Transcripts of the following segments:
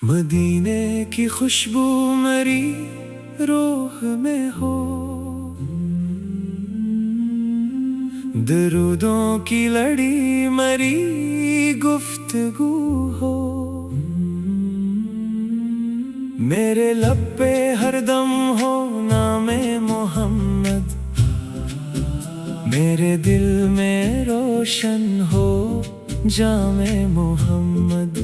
مدینے کی خوشبو میری روح میں ہو، درودوں کی لڑی میری گفتگو ہو، میرے لب پہ ہر دم ہو نام محمد، میرے دل میں روشن ہو جام محمد۔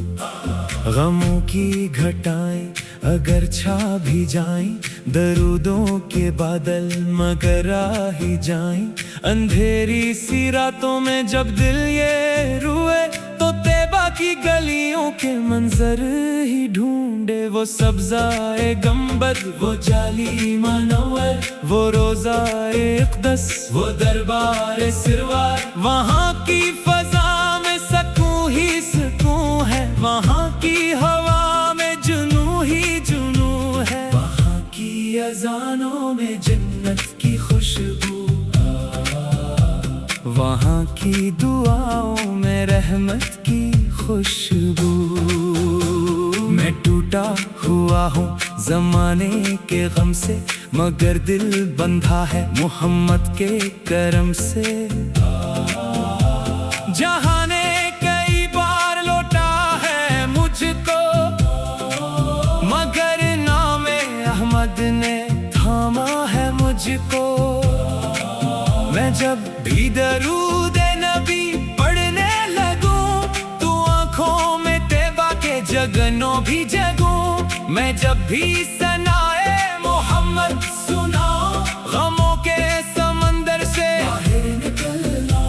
غموں کی گھٹائیں اگر چھا بھی جائیں، درودوں کے بادل مگر آ ہی جائیں، اندھیری سی راتوں میں جب دل یہ روئے تو طیبہ کی گلیوں کے منظر ہی ڈھونڈے، وہ سبزائے گنبد، وہ جالی منور، وہ روزائے اقدس، وہ دربار سروار، وہاں کی فضا میں سکون ہی سکون ہے، وہاں کی ہوا میں جنوں ہی جنوں ہے، وہاں کی اذانوں میں جنت کی خوشبو، وہاں کی دعاؤں میں رحمت کی خوشبو۔ میں ٹوٹا ہوا ہوں زمانے کے غم سے، مگر دل بندھا ہے محمد کے کرم سے۔ جہاں نے کئی بار لوٹا ہے مجھ کو، مگر نام احمد نے تھاما ہے مجھ کو۔ میں جب بھی درود نبی پڑھنے لگوں تو آنکھوں میں طیبہ کے جگنوں بھی جگوں، میں جب بھی ثنائے محمد سناؤں، غموں کے سمندر سے باہر نکلنا۔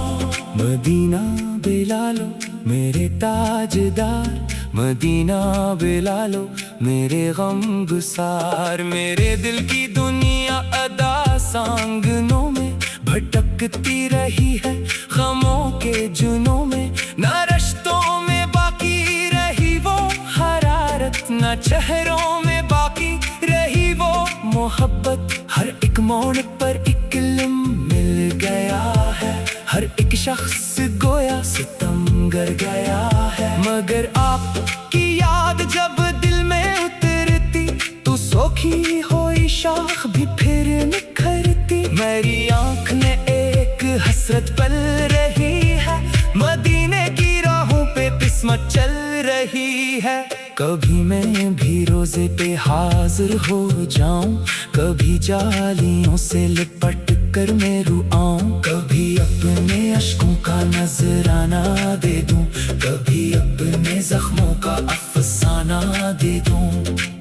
مدینہ بلالو میرے تاجدار، مدینہ بلالو میرے غم گسار، میرے دل کی دنیا ادا سانگنوں میں بھٹکتی رہی ہے، غموں کے جنوں میں نہ رشتوں میں باقی رہی وہ حرارت، نہ چہروں میں باقی رہی وہ محبت۔ ہر ایک موڑ پر ایک علم مل گیا ہے، ہر ایک شخص گویا ستمگر گیا ہے، مگر آپ کی یاد جب دل میں اترتی تو سوکھی ہوئی شاخ بھی پھر نکھرتی۔ میری آنکھ نے ایک حسرت پل رہی ہے، مدینے کی راہوں پہ قسمت چل رہی ہے۔ کبھی میں بھی روزے پہ حاضر ہو جاؤں، کبھی جالیوں سے لپٹ کر میں رو آؤں، کبھی اپنے اشکوں کا نذرانہ دے دوں، کبھی اپنے زخموں کا افسانہ دے دوں۔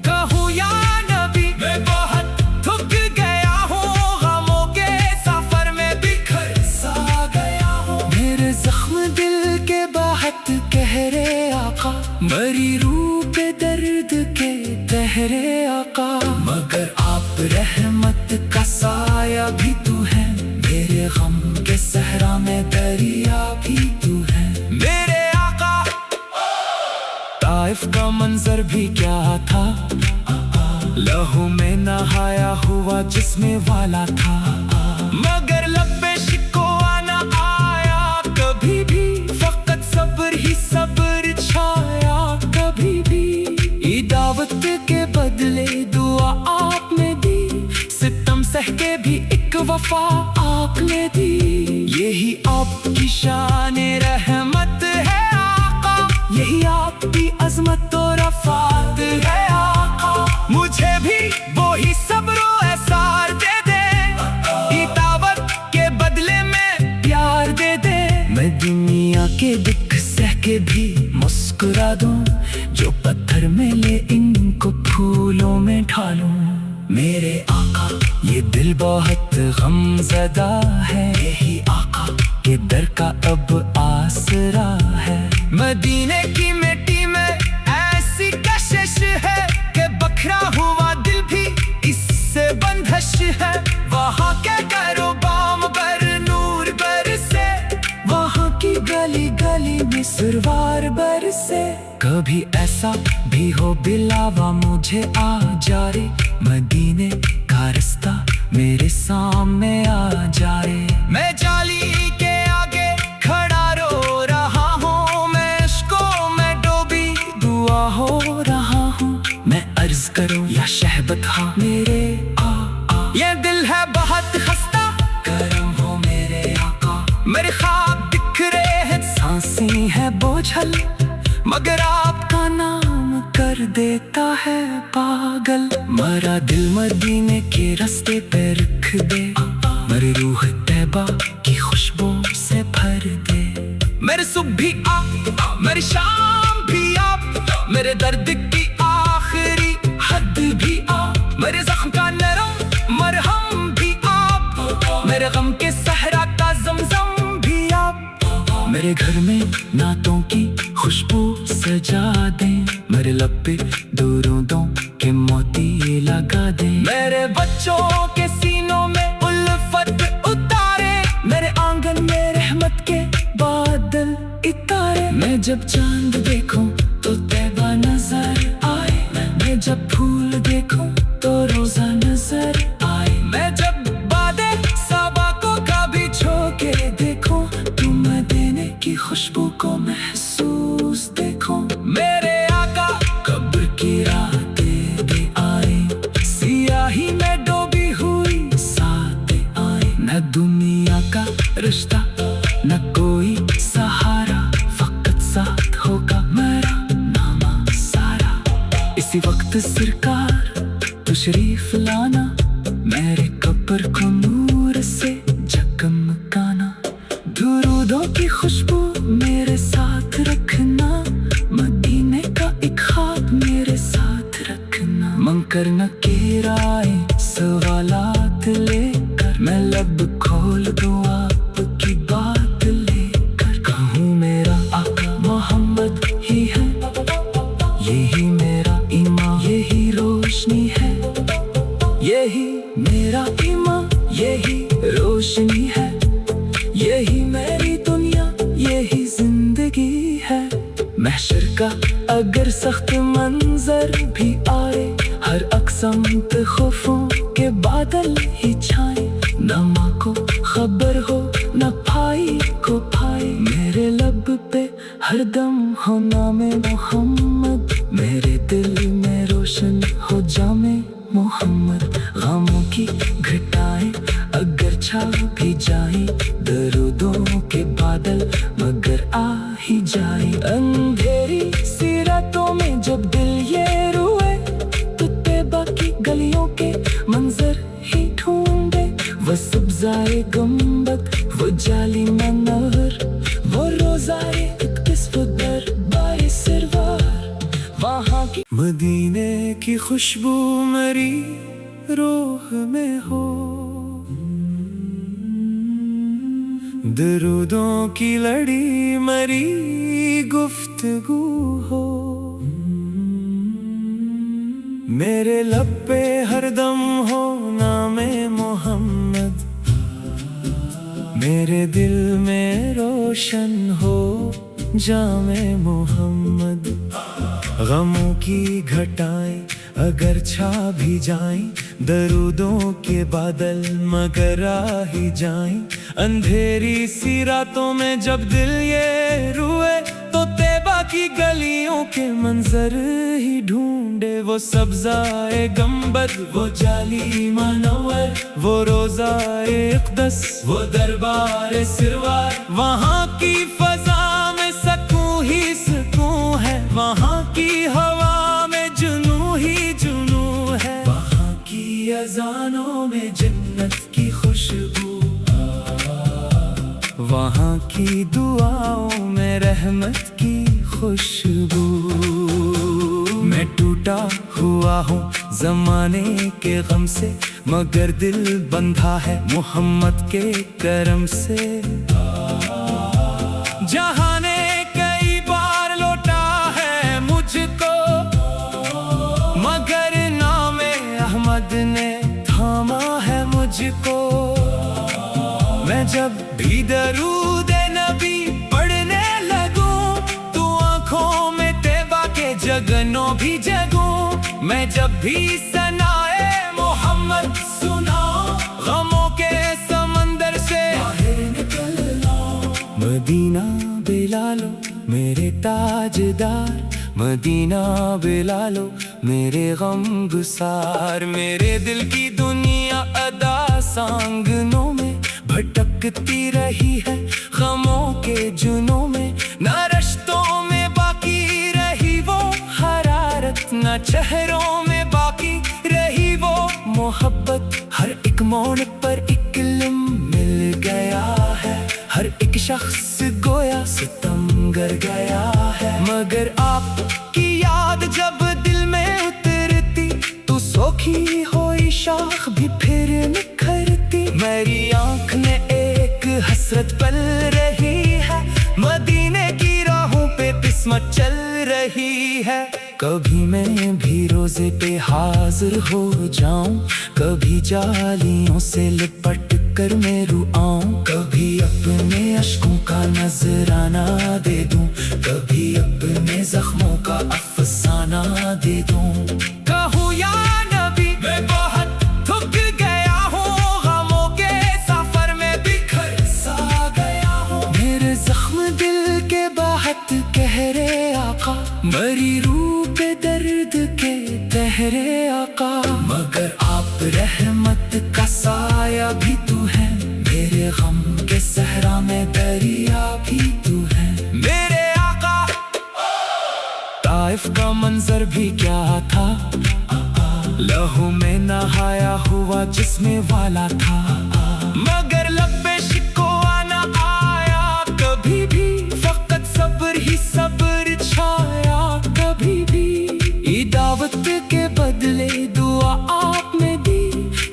کہوں یا نبی میں بہت تھک گیا ہوں، غموں کے سفر میں بکھر سا گیا ہوں، میرے زخم دل کے بہت گہرے آقا، مری روح پہ درد کے تہرے آقا، مگر آپ رحمت کا سایہ بھی تو ہے، میرے غم کے صحرا میں دریا بھی تو ہے میرے آقا۔ طائف کا منظر بھی کیا تھا، لہو میں نہایا ہوا جسم والا تھا، مگر لب پہ شکوہ نہ آیا کبھی بھی، فقط صبر ہی صبر چھایا کبھی بھی۔ دعوت کے بدلے دعا آپ نے دی، ستم سہ کے بھی ایک وفا آپ نے دی، یہی آپ کی شان رحمت ہے آقا، یہی آپ کی عظمت و رفعت ہے آقا۔ مجھے بھی وہی صبر و احسار دے دے، دعوت کے بدلے میں پیار دے دے، میں دنیا کے دکھ سہ کے بھی مسکرا دوں، جو پتھر میں لے ان کو پھولوں میں ڈھالوں۔ میرے آقا یہ دل بہت غم زدہ ہے، یہی آقا کے در کا اب آسرا ہے۔ مدینے کی مٹی میں ایسی کشش ہے کہ بکھرا ہوا دل بھی اس سے بندھش ہے، وہاں کے گھروں بام پر نور برسے، وہاں کی گلی گلی میں سروار برسے۔ کبھی ایسا بھی ہو بلاوا مجھے آ جائے، مدینے کا رستہ میرے سامنے آ جائے، میں جالی کے آگے کھڑا رو رہا ہوں، میں عشقوں میں ڈوبی دعا ہو رہا ہوں۔ کرو یا شہبت ہاں میرے یہ دل ہے بہت خستہ، کرم ہو میرے آقا، میرے خواب بکھرے ہیں، سانسیں ہے بوجھل، مگر آپ کا نام کر دیتا ہے پاگل۔ مرا دل مدینے کے راستے پہ رکھ دے، میری روح طیبہ کی خوشبو سے بھر دے، میرے صبح بھی آپ، میری شام بھی آپ، میرے درد کی آخری حد بھی آپ، میرے زخم کا نرم مرہم بھی آپ، میرے غم کے صحرا کا زمزم بھی آپ، میرے گھر میں نعتوں کی خوشبو سجا دیں، میرے لب پہ درودوں کے موتی لگا دیں، میرے بچوں کے سینوں میں الفت اتارے، میرے آنگن میں رحمت کے بادل اتارے، میں جب چاند دیکھوں تو طیبہ نظر آئے، میں جب پھول دیکھوں تو روزہ نظر آئے، میں جب بادے صبا کو کبھی چھو کے دیکھوں تو مدینے کی خوشبو کو محسوس دیکھوں، میرے آقا قبر کی راتیں بھی آئیں، سیاہی میں ڈوبی ہوئی ساتھ آئیں، نہ دنیا کا رشتہ نہ کوئی سہارا، فقط ساتھ ہوگا میرا نامہ سارا، اسی وقت سرکار تشریف لانا، میرے قبر کو نور سے جگمگانا، درودوں کی خوشبو میرے ساتھ رکھنا، مدینے کا ایک خواب میرے ساتھ رکھنا، منکر نکیر آئے سوالات لے کر، میں لب کھول دوں آپ کی بات لے کر، کہوں میرا آقا محمد ہی ہے، یہی میرا ایمان، یہی روشنی ہے، یہی میرا ایمان، یہی روشنی ہے، یہی میری دنیا، یہی زندگی ہے، محشر کا اگر سخت منظر بھی آئے، ہر اقسام خوفوں کے بادل ہی چھائیں، نہ ماں کو خبر ہو نہ بھائی کو بھائی، میرے لب پہ ہر دم ہو نام محمد، میرے دل میں روشن ہو جام محمد، غموں کی گھٹائیں اگر چھا بھی جائیں، درودوں کے بادل مگر آ ہی جائیں، اندھیری سی راتوں میں جب دل یہ روئے تو طیبہ کی گلیوں کے منظر ہی ڈھونڈے، وہ سبزائے گنبد، وہ جالی منور، وہ روزائے اقدس، وہ دربار سرور، وہاں کی مدینے کی خوشبو میری روح میں ہو، درودوں کی لڑی میری گفتگو ہو، میرے لب پہ ہر دم ہو نام محمد، میرے دل میں روشن ہو جام محمد، غموں کی گھٹائیں اگر چھا بھی جائیں، درودوں کے بادل مگر آ ہی جائیں، اندھیری سی راتوں میں جب دل یہ روئے تو طیبہ کی گلیوں کے منظر ہی ڈھونڈے، وہ سبزائے گنبد، وہ جالی منور، وہ روزائے اقدس، وہ دربار سروار، وہاں کی فضا میں سکون ہی سکون ہے، وہاں کی ہوا میں جنوں ہی جنوں ہے، وہاں کی اذانوں میں جنت کی خوشبو، وہاں کی دعاؤں میں رحمت کی خوشبو، میں ٹوٹا ہوا ہوں زمانے کے غم سے، مگر دل بندھا ہے محمد کے کرم سے، جہاں نے کئی بار لوٹا ہے مجھ کو، مگر نام احمد نے تھاما ہے مجھ کو، میں جب بھی درود نبی پڑھنے لگوں تو آنکھوں میں طیبہ کے جگنوں بھی جگوں، میں جب بھی ثنائے محمد سناؤں، غموں کے سمندر سے باہر نکل لاؤں، مدینہ بلالو میرے تاجدار، مدینہ بلا لو میرے غم گسار، میرے دل کی دنیا ادا سانگنوں میں بھٹکتی رہی ہے غموں کے جنوں میں، نہ رشتوں میں باقی رہی وہ حرارت، نہ چہروں میں باقی رہی وہ محبت، ہر ایک موڑ پر ایک علم مل گیا ہے، ہر ایک شخص گویا ستمگر گیا ہے، مگر آپ کی یاد جب دل میں اترتی تو سوکھی ہوئی شاخ بھی پھر نکھرتی، میری آنکھ میں ایک حسرت پل رہی ہے، مدینے کی راہوں پہ قسمت چل رہی ہے، کبھی میں بھی روزے پہ حاضر ہو جاؤں، کبھی جالیوں سے لپٹ کر میں رو آؤں، کبھی اپنے اشکوں کا نذرانہ دے دوں، کبھی اپنے زخموں کا افسانہ دے دوں، کہوں یا نبی میں بہت تھک گیا ہوں، غموں کے سفر میں بکھر سا گیا ہوں، میرے زخم دل کے بہت گہرے آقا، مری روح پہ درد کے تہرے آقا، مگر آپ رحمت کا سایہ بھی تو ہے، میرے غم کے صحرا میں دریا بھی تو ہے، میرے آقا۔ طائف کا منظر بھی کیا تھا، لہو میں نہایا ہوا جسم والا تھا، مگر لب پہ شکوہ نہ آیا کبھی بھی، فقط صبر ہی صبر چھایا کبھی بھی، یہ دعوت کے بدلے دعا آپ نے دی،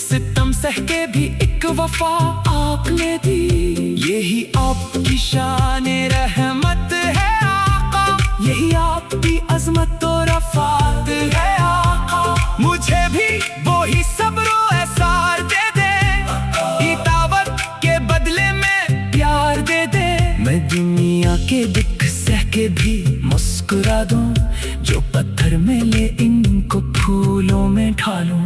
ستم سہ کے بھی ایک وفا آپ نے دی، یہی آپ کی شان رحمت ہے آقا، یہی آپ کی عظمت و رفعت ہے آقا، مجھے بھی وہی صبر و احسار دے دے، یہ دعوت کے بدلے میں پیار دے دے، میں دنیا کے دکھ سہ کے بھی مسکرا دوں، جو پتھر میں لے ان کو پھولوں میں ڈھالوں،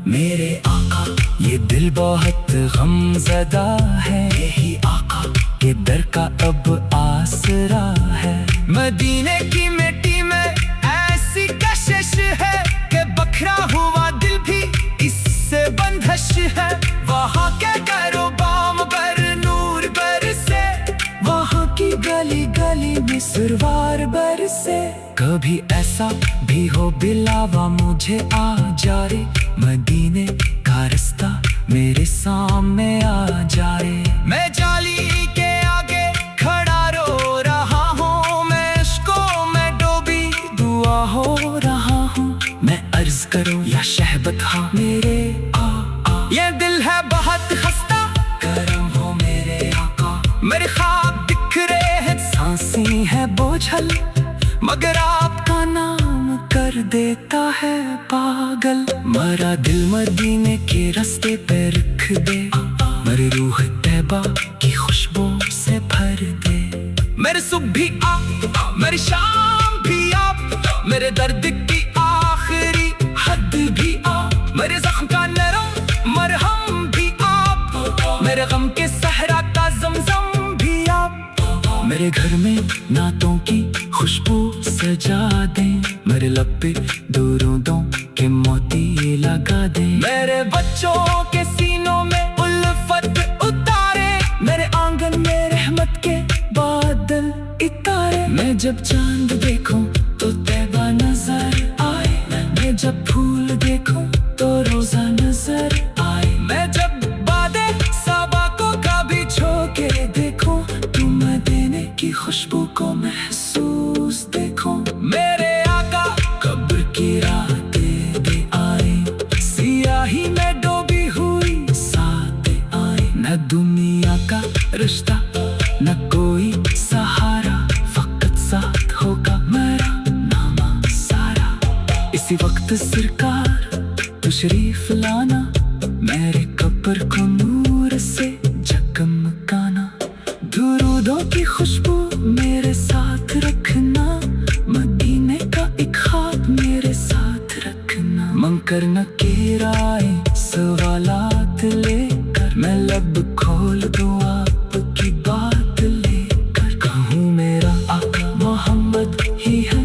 میرے آقا یہ دل بہت غم زدہ ہے، یہی آقا کے در کا اب آسرا ہے، مدینے کی مٹی میں ایسی کشش ہے کہ بکھرا ہوا دل بھی اس سے بندھش ہے، وہاں کے گھر و بام پر نور برسے، وہاں کی گلی گلی میں سروار برسے، کبھی ایسا بھی ہو بلاوا مجھے آ جائے، مدینے کا رستہ میرے سامنے آ جائے، میں جالی کے آگے کھڑا رو رہا ہوں، میں عشقوں میں ڈوبی دعا ہو رہا ہوں، میں عرض کروں یا شہبت ہاں میرے یہ دل ہے بہت خستہ، کرم ہو میرے آقا، میرے خواب بکھرے ہیں، سانسی ہے بوجھل، مگر آپ کا نام کر دیتا ہے پاگل، مرا دل مدینے کے رستے پہ رکھ دے، میری روح طیبہ کی خوشبو سے بھر دے، میرے صبح بھی آپ، میری شام بھی آپ، میرے درد کی آخری حد بھی آپ، میرے زخم کا نرم مرہم بھی آپ، میرے غم کے صحرا کا زمزم بھی آپ، میرے گھر میں نعتوں کی خوشبو سجا دیں، میرے لب پہ درودوں کے موتی لگا دیں، میرے بچوں کے سینوں میں الفت اتارے، میرے آنگن میں رحمت کے بادل اتارے، میں جب چاند دیکھوں تو طیبہ نظر آئے، میں جب پھول دیکھوں تو روزہ نظر آئے، میں جب بادے صبا کو کبھی چھو کے دیکھوں تو مدینے کی خوشبو کو محسوس دیکھوں، میرے آقا قبر کی راتیں دے آئے، سیاہی میں ڈوبی ہوئی ساتھ آئے، نہ دنیا کا رشتہ نہ کوئی سہارا، فقط ساتھ ہوگا میرا نامہ سارا، اسی وقت سرکار تشریف لانا، میرے قبر کو نور سے جگمگانا، درودوں کی خوشبو میرے ساتھ رکھنا، مدینے کا ایک خواب میرے ساتھ رکھنا، منکر نکیر آئے سوالات لے کر، میں لب کھول دوں آپ کی بات لے کر، کہوں میرا آقا محمد ہی ہے،